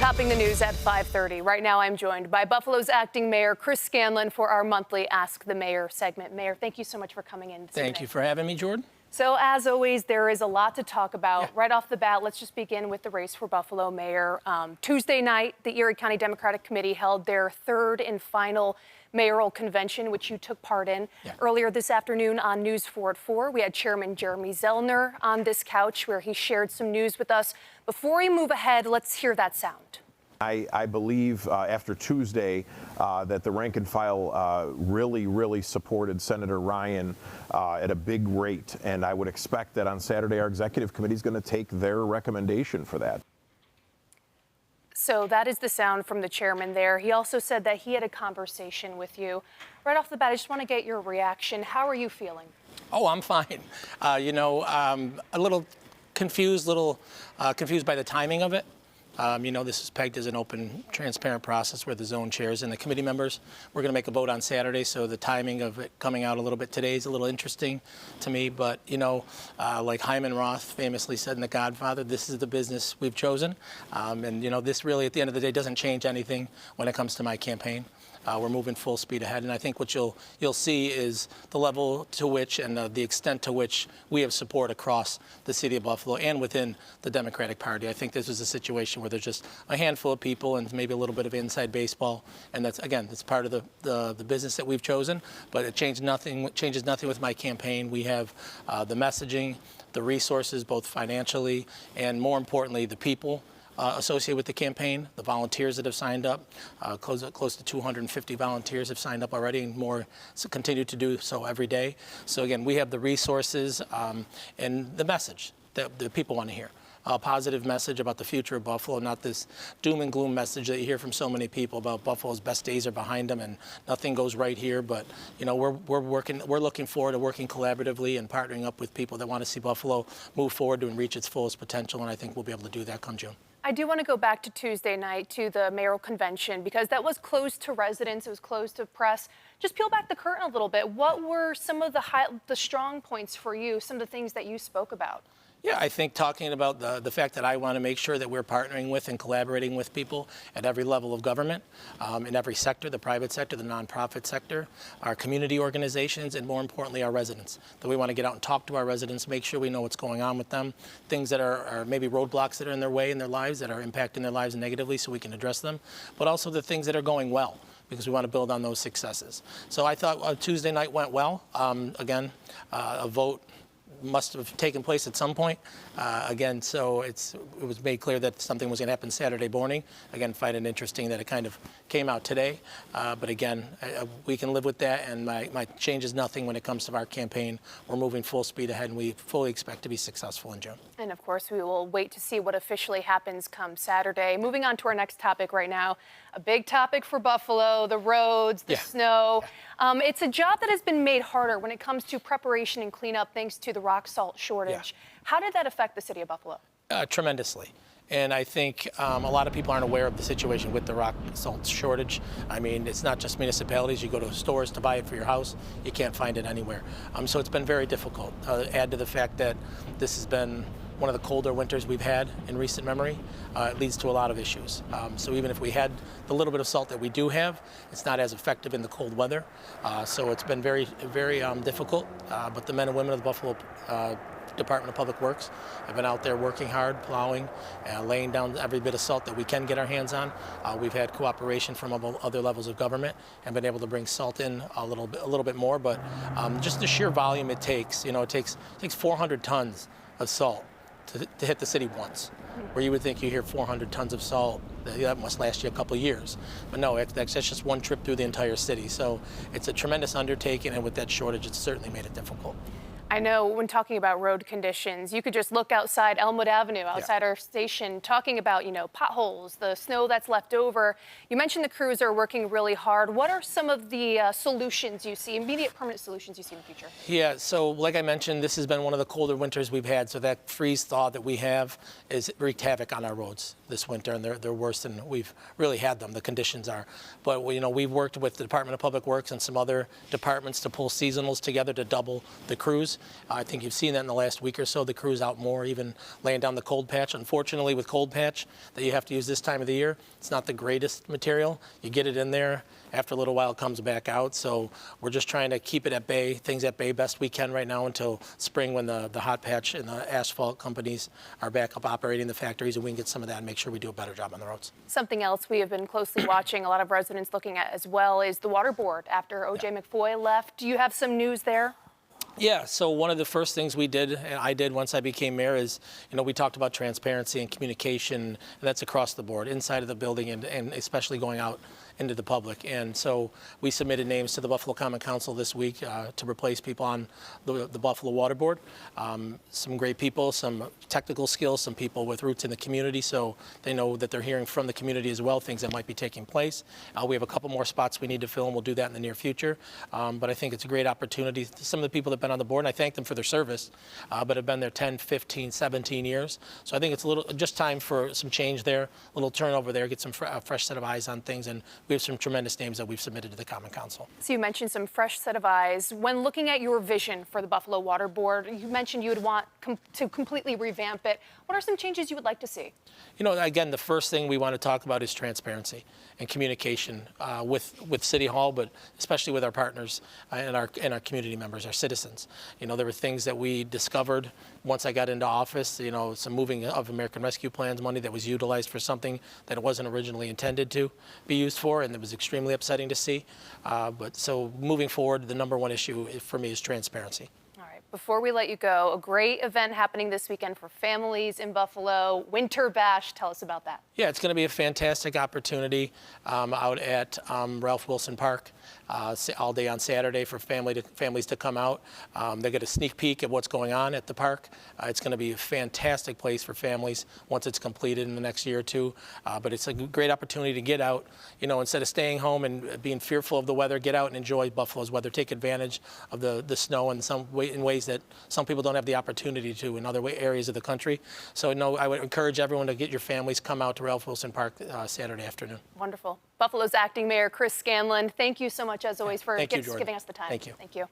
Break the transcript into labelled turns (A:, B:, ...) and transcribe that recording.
A: Topping the news at 5:30. Right now, I'm joined by Buffalo's acting mayor, Chris Scanlon, for our monthly Ask the Mayor segment. Mayor, thank you so much for coming in today.
B: Thank you for having me, Jordan.
A: So, as always, there is a lot to talk about. Right off the bat, let's just begin with the race for Buffalo mayor. Tuesday night, the Erie County Democratic Committee held their third and final mayoral convention, which you took part in. Earlier this afternoon on News 4 at 4, we had Chairman Jeremy Zellner on this couch where he shared some news with us. Before we move ahead, let's hear that sound.
C: I believe after Tuesday that the rank and file really supported Senator Ryan at a big rate, and I would expect that on Saturday our executive committee is going to take their recommendation for that.
A: So that is the sound from the chairman there. He also said that he had a conversation with you. Right off the bat, I just want to get your reaction. How are you feeling?
B: Oh, I'm fine. A little confused, confused by the timing of it. This is pegged as an open, transparent process where the zone chairs and the committee members. We're going to make a vote on Saturday, so the timing of it coming out a little bit today is a little interesting to me. But, like Hyman Roth famously said in The Godfather, this is the business we've chosen. This really, at the end of the day, doesn't change anything when it comes to my campaign. We're moving full speed ahead, and I think what you'll see is the level to which and the extent to which we have support across the city of Buffalo and within the Democratic Party. I think this is a situation where there's just a handful of people and maybe a little bit of inside baseball, and that's part of the business that we've chosen. But it changes nothing with my campaign. We have the messaging, the resources, both financially and, more importantly, the people associated with the campaign, the volunteers that have signed up. Close to 250 volunteers have signed up already, and more continue to do so every day. So again, we have the resources and the message that the people want to hear. A positive message about the future of Buffalo, not this doom and gloom message that you hear from so many people about Buffalo's best days are behind them and nothing goes right here. But we're looking forward to working collaboratively and partnering up with people that want to see Buffalo move forward and reach its fullest potential, and I think we'll be able to do that come June.
A: I do want to go back to Tuesday night, to the mayoral convention, because that was closed to residents, it was closed to press. Just peel back the curtain a little bit. What were some of the strong points for you, some of the things that you spoke about?
B: Yeah, I think talking about the fact that I want to make sure that we're partnering with and collaborating with people at every level of government, in every sector, the private sector, the nonprofit sector, our community organizations, and more importantly, our residents. That we want to get out and talk to our residents, make sure we know what's going on with them, things that are maybe roadblocks that are in their way in their lives, that are impacting their lives negatively, so we can address them, but also the things that are going well, because we want to build on those successes. So I thought Tuesday night went well. A vote must have taken place at some point. So it was made clear that something was going to happen Saturday morning. Again, find it interesting that it kind of came out today. But again, we can live with that, and my change is nothing when it comes to our campaign. We're moving full speed ahead, and we fully expect to be successful in June.
A: And of course, we will wait to see what officially happens come Saturday. Moving on to our next topic right now, a big topic for Buffalo, the roads, the snow. It's a job that has been made harder when it comes to preparation and cleanup thanks to the rock salt shortage. How did that affect the city of Buffalo?
B: Tremendously. And I think a lot of people aren't aware of the situation with the rock salt shortage. I mean, it's not just municipalities. You go to stores to buy it for your house, you can't find it anywhere. So it's been very difficult. Add to the fact that this has been one of the colder winters we've had in recent memory. It leads to a lot of issues. So even if we had the little bit of salt that we do have, it's not as effective in the cold weather. So it's been very difficult. But the men and women of the Buffalo Department of Public Works have been out there working hard, plowing, laying down every bit of salt that we can get our hands on. We've had cooperation from other levels of government and been able to bring salt in a little bit more. But just the sheer volume it takes, it takes 400 tons of salt to hit the city once, where you would think you hear 400 tons of salt, that must last you a couple of years. But no, that's just one trip through the entire city. So it's a tremendous undertaking, and with that shortage, it's certainly made it difficult.
A: I know when talking about road conditions, you could just look outside Elmwood Avenue, outside our station, talking about, potholes, the snow that's left over. You mentioned the crews are working really hard. What are some of the solutions you see, immediate permanent solutions you see in the future? Yeah,
B: so like I mentioned, this has been one of the colder winters we've had, so that freeze thaw that we have is wreaked havoc on our roads this winter, and they're worse than we've really had them, the conditions are. But, we've worked with the Department of Public Works and some other departments to pull seasonals together to double the crews. crews. I think you've seen that in the last week or so. The crew's out more, even laying down the cold patch. Unfortunately, with cold patch that you have to use this time of the year, it's not the greatest material. You get it in there, after a little while it comes back out. So we're just trying to keep it at bay, things at bay best we can right now until spring, when the hot patch and the asphalt companies are back up operating the factories, and we can get some of that and make sure we do a better job on the roads.
A: Something else we have been closely watching, a lot of residents looking at as well, is the water board after O.J. McFoy left. Do you have some news there?
B: Yeah, so one of the first things we did, and I did once I became mayor, is, we talked about transparency and communication, and that's across the board, inside of the building and especially going out into the public. And so we submitted names to the Buffalo Common Council this week to replace people on the Buffalo Water Board. Some great people, some technical skills, some people with roots in the community, so they know that they're hearing from the community as well, things that might be taking place. We have a couple more spots we need to fill, and we'll do that in the near future. But I think it's a great opportunity. Some of the people that have been on the board, and I thank them for their service, but have been there 10, 15, 17 years. So I think it's just time for some change there, a little turnover there, get some fresh set of eyes on things, and we have some tremendous names that we've submitted to the Common Council.
A: So you mentioned some fresh set of eyes. When looking at your vision for the Buffalo Water Board, you mentioned you would want to completely revamp it. What are some changes you would like to see?
B: Again, the first thing we want to talk about is transparency and communication with City Hall, but especially with our partners and our community members, our citizens. There were things that we discovered once I got into office, some moving of American Rescue Plan's money that was utilized for something that it wasn't originally intended to be used for, and it was extremely upsetting to see. So moving forward, the number one issue for me is transparency.
A: All right, before we let you go, a great event happening this weekend for families in Buffalo, Winter Bash. Tell us about that.
B: Yeah, it's going to be a fantastic opportunity out at Ralph Wilson Park all day on Saturday for families to come out. They get a sneak peek at what's going on at the park. It's going to be a fantastic place for families once it's completed in the next year or two. But it's a great opportunity to get out, instead of staying home and being fearful of the weather, get out and enjoy Buffalo's weather. Take advantage of the snow in ways that some people don't have the opportunity to in other areas of the country. So I would encourage everyone to get your families, come out to Ralph Wilson Park Saturday afternoon.
A: Wonderful. Buffalo's acting mayor, Chris Scanlon, thank you so much, as always, for giving us the time.
B: Thank you.
A: Thank you.